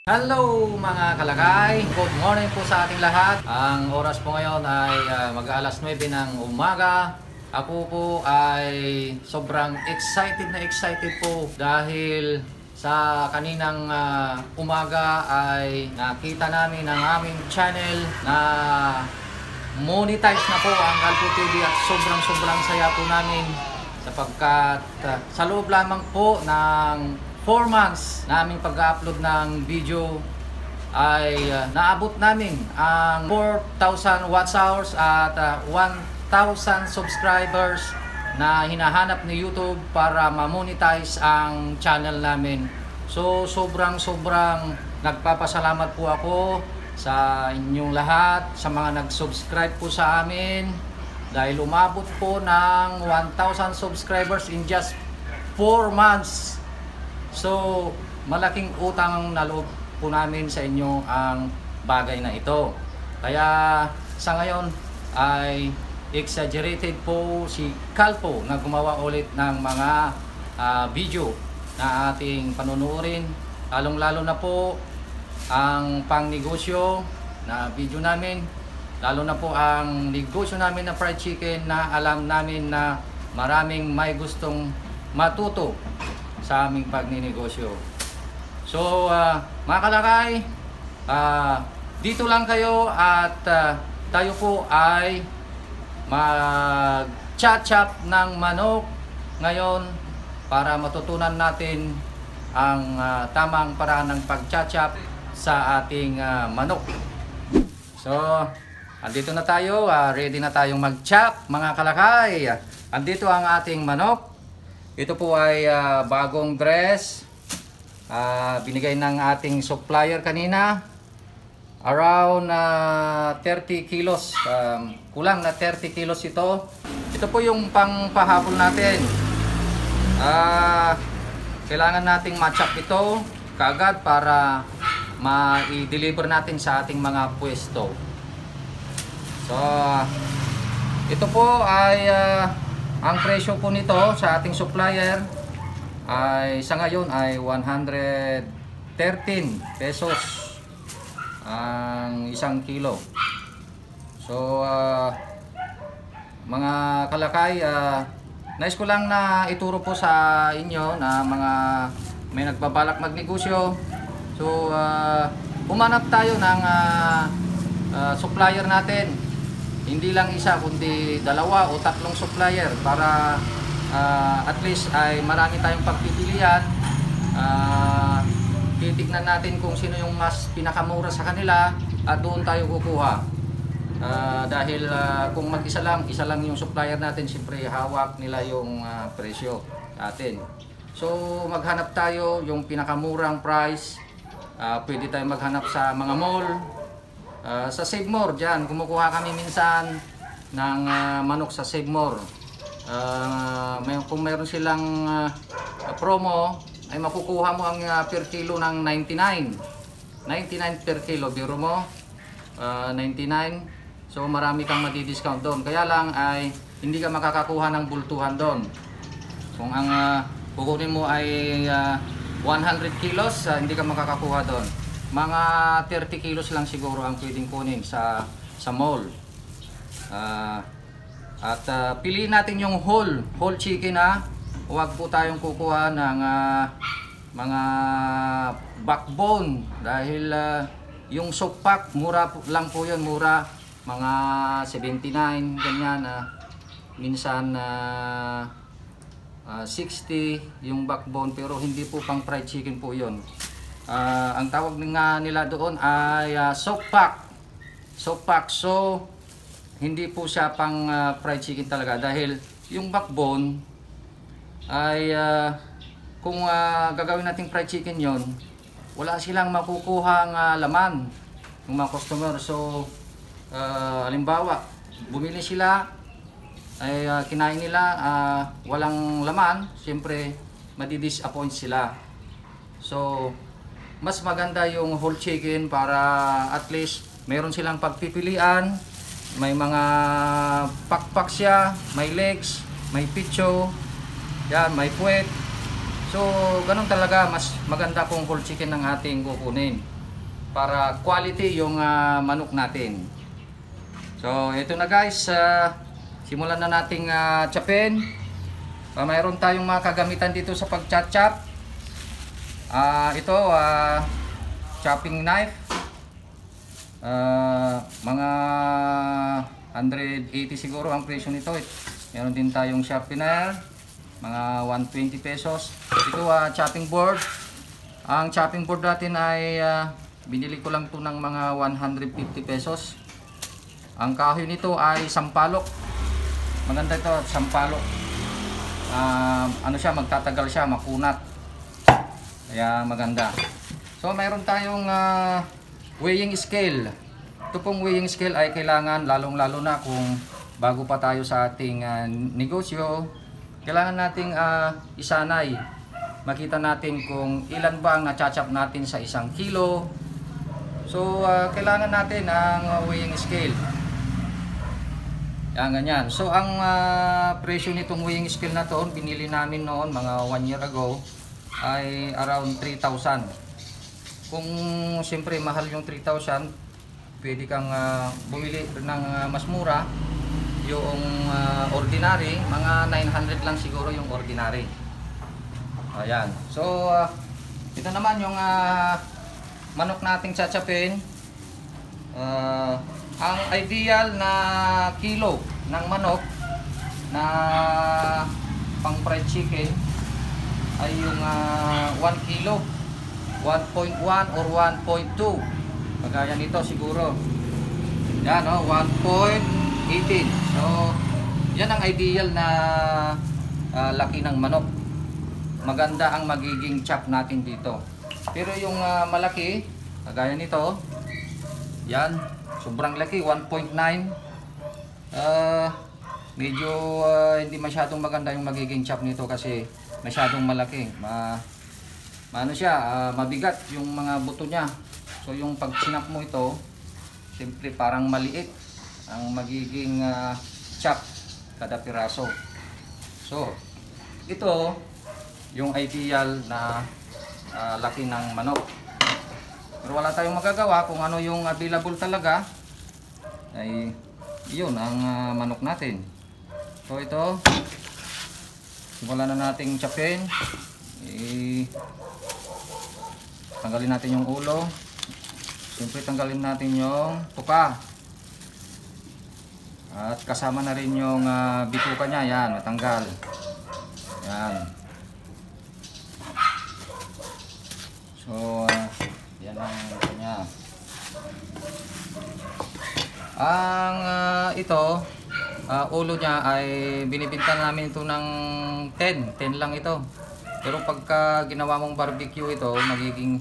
Hello mga kalakay! Good morning po sa ating lahat. Ang oras po ngayon ay mag-alas 9 ng umaga. Ako po ay sobrang excited po dahil sa kaninang umaga ay nakita namin ang aming channel na monetize na po ang Galpo TV at sobrang saya po namin sapagkat sa loob lamang po ng 4 months naming pag-upload ng video ay naabot namin ang 4,000 watch hours at 1,000 subscribers na hinahanap ni YouTube para ma-monetize ang channel namin. So sobrang nagpapasalamat po ako sa inyong lahat, sa mga nag-subscribe po sa amin dahil umabot po ng 1,000 subscribers in just 4 months. So, malaking utang na loob po namin sa inyo ang bagay na ito. Kaya sa ngayon ay exaggerated po si Calpo na gumawa ulit ng mga video na ating panunuorin. Lalong-lalo na po ang pangnegosyo na video namin. Lalo na po ang negosyo namin na fried chicken na alam namin na maraming may gustong matuto sa aming pagninegosyo. So mga kalakay, dito lang kayo at tayo po ay mag-chop ng manok ngayon para matutunan natin ang tamang paraan ng pag-chop sa ating manok. So andito na tayo, ready na tayong mag-chop mga kalakay. Andito ang ating manok. Ito po ay bagong dress, binigay ng ating supplier kanina, around 30 kilos, kulang na 30 kilos ito. Ito po yung pangpahabol natin. Kailangan nating matchap ito kaagad para ma-deliver natin sa ating mga pwesto. So ito po ay ang presyo po nito sa ating supplier ay sa ngayon ay 113 pesos ang isang kilo. So mga kalakay, nais ko lang na ituro po sa inyo na mga may nagbabalak magnegosyo. So humanap tayo ng supplier natin. Hindi lang isa kundi dalawa o tatlong supplier para at least ay marami tayong pagpipilian. Titignan natin kung sino yung mas pinakamura sa kanila at doon tayo kukuha. Dahil kung mag-isa lang, isa lang yung supplier natin, siyempre hawak nila yung presyo natin. So maghanap tayo yung pinakamurang price. Pwede tayo maghanap sa mga mall. Sa Save More, dyan, kumukuha kami minsan ng manok sa Save More. Kung mayroon silang promo, ay makukuha mo ang per kilo ng 99 per kilo, biro mo 99. So marami kang madi-discount doon. Kaya lang ay hindi ka makakakuha ng bultuhan doon. Kung ang kukunin mo ay 100 kilos, hindi ka makakakuha doon. Mga 30 kilos lang siguro ang pwedeng kunin sa mall. Piliin natin yung whole chicken ha. Huwag po tayong kukuha ng mga backbone dahil yung soft pack mura lang po yun, mura mga 79 ganyan, minsan 60 yung backbone, pero hindi po pang fried chicken po yun. Ang tawag nga nila doon ay soft pack. So hindi po siya pang fried chicken talaga dahil yung backbone ay kung gagawin nating fried chicken yon, wala silang makukuhang laman ng mga customer. So halimbawa bumili sila ay kinain nila, walang laman, siyempre madi-disappoint sila. So mas maganda yung whole chicken para at least meron silang pagpipilian. May mga pakpak siya, may legs, may picho, yan, may puwet. So ganun talaga, mas maganda kung whole chicken ng ating kukunin. para quality yung manok natin. So ito na guys, simulan na nating chopin. Mayroon tayong mga kagamitan dito sa pag-chop. Ito chopping knife, mga 180 siguro ang presyo nito. Meron din tayong sharpener, mga 120 pesos. Ito chopping board. Ang chopping board natin ay binili ko lang to ng mga 150 pesos. Ang kahoy nito ay sampalok. Maganda ito, sampalok. Ano siya, magtatagal siya, makunat. Kaya maganda. So mayroon tayong weighing scale. Ito pong weighing scale ay kailangan lalong-lalo na kung bago pa tayo sa ating negosyo. Kailangan nating isanay. Makita natin kung ilan ba ang nachachap natin sa 1 kilo. So kailangan natin ang weighing scale. Yan, ganyan. So ang presyo nitong weighing scale na to, binili namin noon mga 1 year ago, ay around 3,000. Kung siyempre mahal yung 3,000, pwede kang bumili ng mas mura, yung ordinary, mga 900 lang siguro yung ordinary. Ayan. So ito naman yung manok nating chachapin. Ang ideal na kilo ng manok na pang fried chicken ay yung 1 kilo, 1.1 or 1.2. Kagaya nito siguro. Yan, 1.18. So yan ang ideal na laki ng manok. Maganda ang magiging chop natin dito. Pero yung malaki, kagaya nito, yan, sobrang laki, 1.9. Medyo hindi masyadong maganda yung magiging chop nito kasi masyadong malaki. Ano siya, mabigat yung mga buto niya. So yung pag sinap mo ito, siyempre parang maliit ang magiging chop kada piraso. So ito yung ideal na laki ng manok. Pero wala tayong magagawa kung ano yung available talaga. Ay yun ang manok natin. So ito, simulan na nating chopin. Tanggalin natin yung ulo. Siyempre tanggalin natin yung tuka. At kasama na rin yung bituka niya. Yan, matanggal. Yan. So yan ang kanya. Ang ito, ulo niya ay binibinta namin ito ng 10 lang ito. Pero pagka ginawa mong barbecue ito, magiging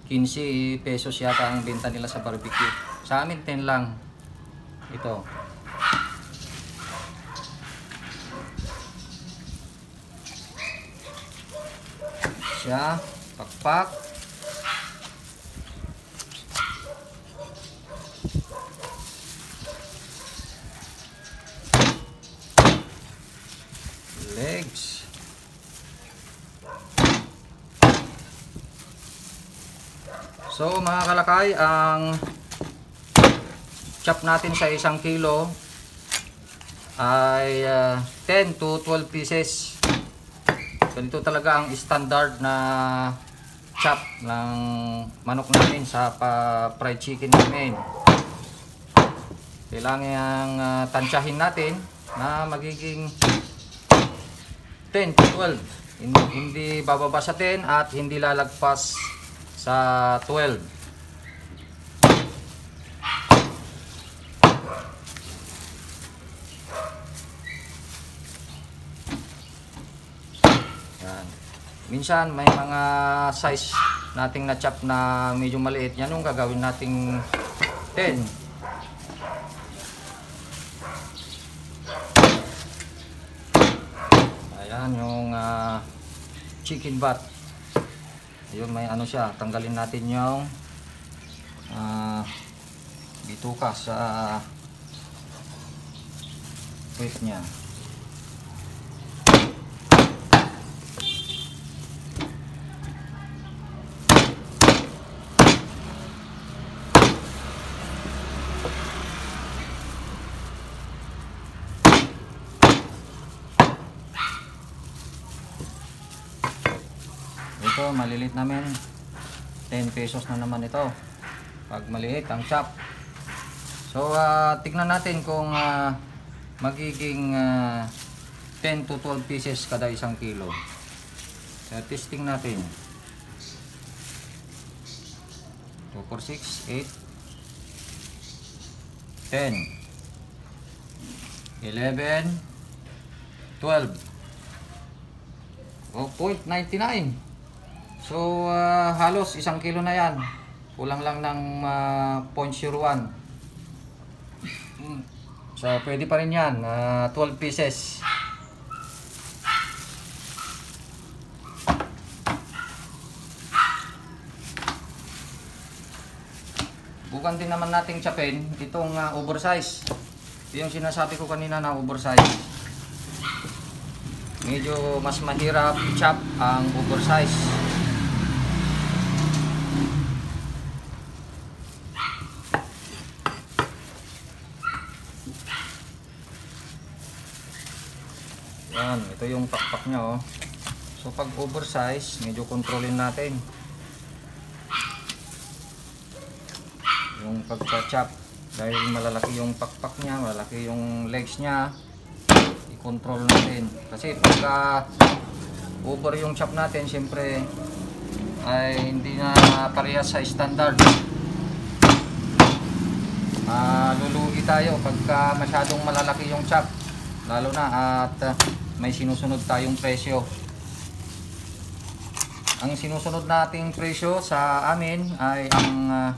15 pesos yata ang benta nila sa barbecue. Sa amin 10 lang ito. Siya, pakpak. Legs. So mga kalakay, ang chop natin sa 1 kilo ay 10 to 12 pieces. Ganito talaga ang standard na chop ng manok natin sa fried chicken namin. Kailangan tansyahin natin na magiging 10 to 12. Hindi bababa sa 10 at hindi lalagpas sa 12. Yan. Minsan may mga size nating na chop na medyo maliit. Yan yung gagawin nating 10. Ayan yung chicken butt. Ayun, may ano siya, tanggalin natin yung bituka sa weight niya. Ito, malilit namin. 10 pesos na naman ito. Pag maliit ang chop. So, tignan natin kung magiging 10 to 12 pieces kada isang kilo. So, testing natin. 2, 4, 6, 8, 10, 11, 12. Oh, 0.99. So, halos isang kilo na yan. Kulang lang ng 0.01. So, pwede pa rin yan. 12 pieces. Bukan din naman nating chapin itong oversize. Yung sinasabi ko kanina na oversize. Medyo mas mahirap chop ang oversize. Yan, ito yung pakpak niya, oh. So pag oversize, medyo kontrolin natin yung pagcha-chop dahil malalaki yung pakpak niya, malalaki yung legs niya. I-control natin kasi pagka over yung chop natin, syempre ay hindi na parehas sa standard. Lulugi tayo pagka masyadong malalaki yung chop, lalo na at may sinusunod tayong presyo. Ang sinusunod nating presyo sa amin ay ang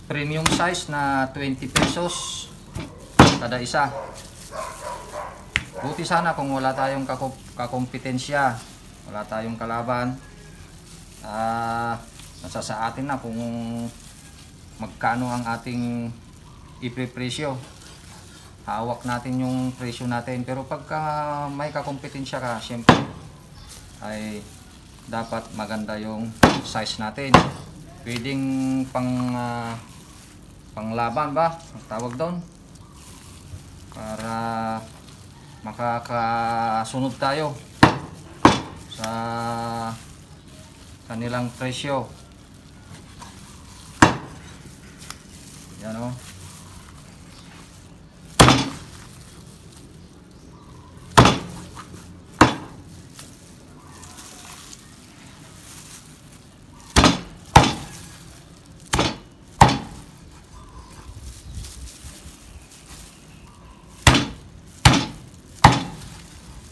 premium size na 20 pesos kada isa. Buti sana kung wala tayong kakompetensya, wala tayong kalaban. Nasa sa atin na kung magkano ang ating iprepresyo. Hawak natin yung presyo natin. Pero pagka may kakompetensya ka, syempre ay dapat maganda yung size natin. Pwedeng panglaban ba? Ang tawag doon. Para makakasunod tayo sa kanilang presyo. Yan, o.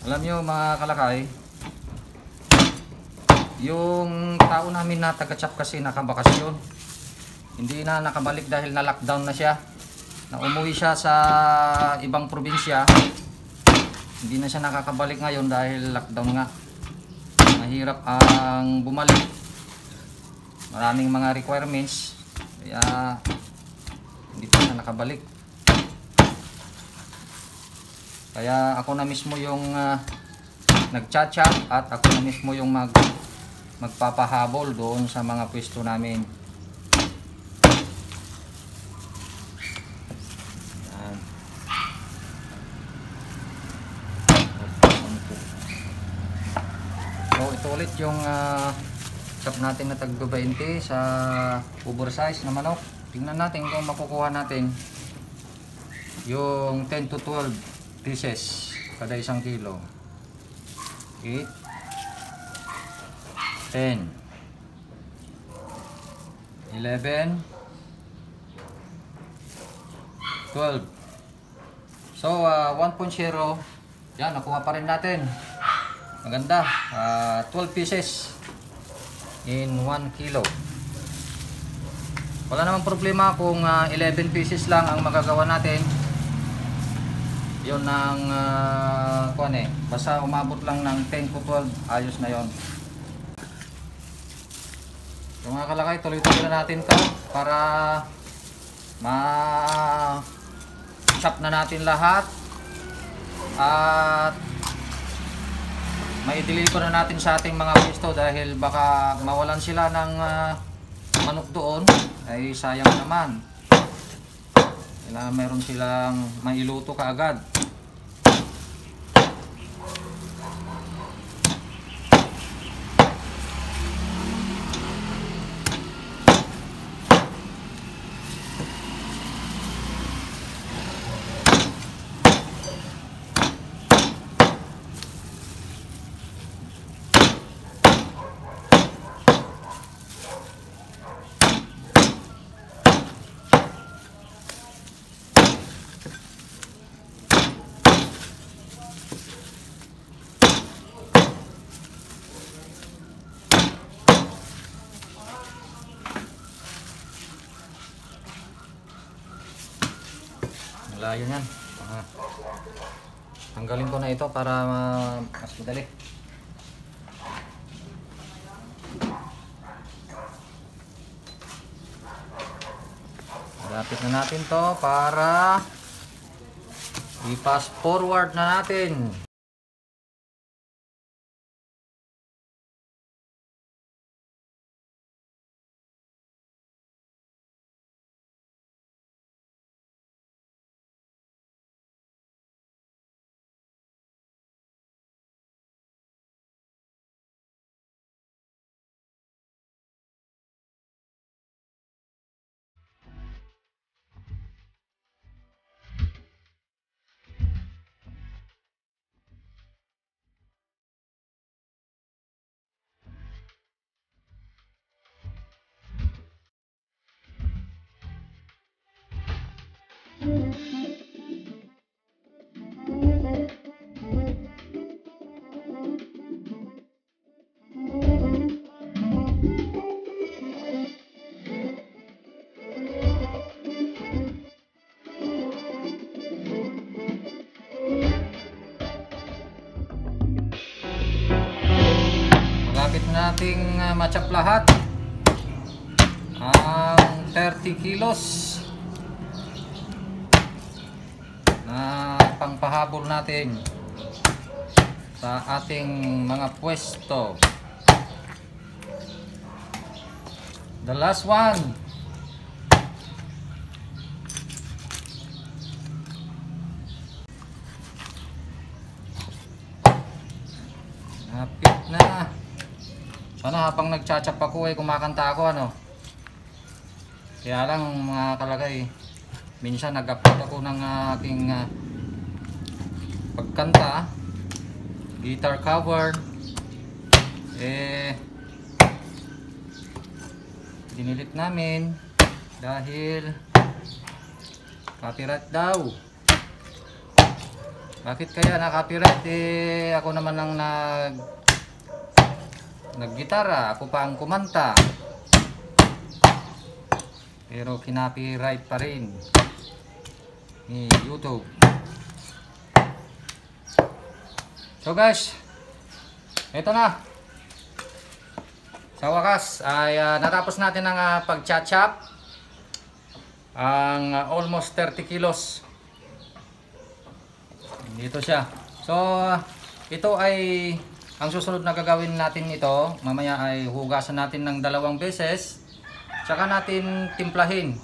Alam nyo mga kalakay, yung tao namin na taga-chop kasi nakabakasyon, hindi na nakabalik dahil na lockdown na siya. Na umuwi siya sa ibang probinsya, hindi na siya nakakabalik ngayon dahil lockdown nga. Mahirap ang bumalik, maraming mga requirements, kaya hindi pa siya nakabalik. Kaya ako na mismo yung nagchat-chat at ako na mismo yung magpapahabol doon sa mga pwesto namin. Yan. So ito ulit yung chop natin na tagdo 20 sa oversize na manok. Tingnan natin kung makukuha natin yung 10 to 12 pieces kada isang kilo. 8, 10, 11, 12. So 1.0, yan, nakuha pa rin natin. Maganda, 12 pieces in 1 kilo. Wala namang problema kung 11 pieces lang ang magagawa natin. Yun ang basta umabot lang ng 10 to 12, ayos na yon. So mga kalakay, tuloy-tuloy na natin to para ma-chop na natin lahat at mai-deliver na natin sa ating mga pwesto dahil baka mawalan sila ng manok doon, ay sayang naman. Kailangan meron silang mailuto kaagad. Layo yan. Tanggalin ko na ito para mas madali. Lapit na natin to para i-pass forward na natin. Malapit nating matchap lahat ang 30 kilos na pangpahabol natin sa ating mga pwesto. The last one. Napit na. Sana habang nagchachap ako ay kumakanta ako, ano. Kaya lang mga kalagay, minsan nag-upload ako ng aking pagkanta, guitar cover, dinilit namin dahil copyright daw. Bakit kaya na-copyright? Ako naman ang naggitara, ako pa ang kumanta, pero kinopyright pa rin ni YouTube. So guys, ito na. Sa wakas ay natapos natin ang pag-chop ang almost 30 kilos. Dito siya. So ito ay ang susunod na gagawin natin ito, mamaya ay hugasan natin ng 2 beses, tsaka natin timplahin.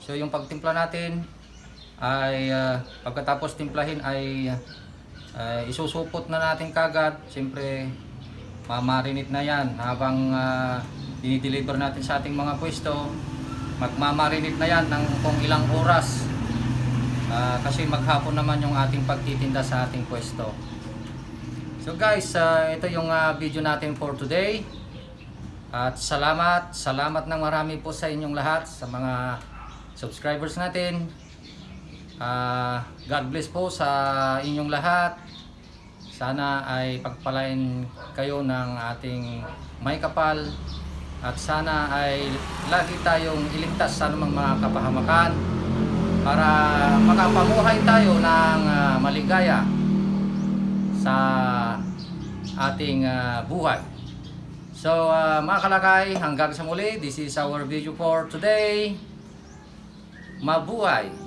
So yung pagtimpla natin ay pagkatapos timplahin ay isusupot na natin kagad. Siyempre mamarinate na yan habang dinideliver natin sa ating mga pwesto. Magmamarinate na yan ng kung ilang oras, kasi maghapon naman yung ating pagtitinda sa ating pwesto. So guys, ito yung video natin for today. At salamat ng marami po sa inyong lahat, sa mga subscribers natin. God bless po sa inyong lahat. Sana ay pagpalain kayo ng ating may kapal. At sana ay lagi tayong iligtas sa anumang mga kapahamakan para makapamuhay tayo ng maligaya sa ating buhay. So mga kalakay, hanggang sa muli, this is our video for today. Mabuhay!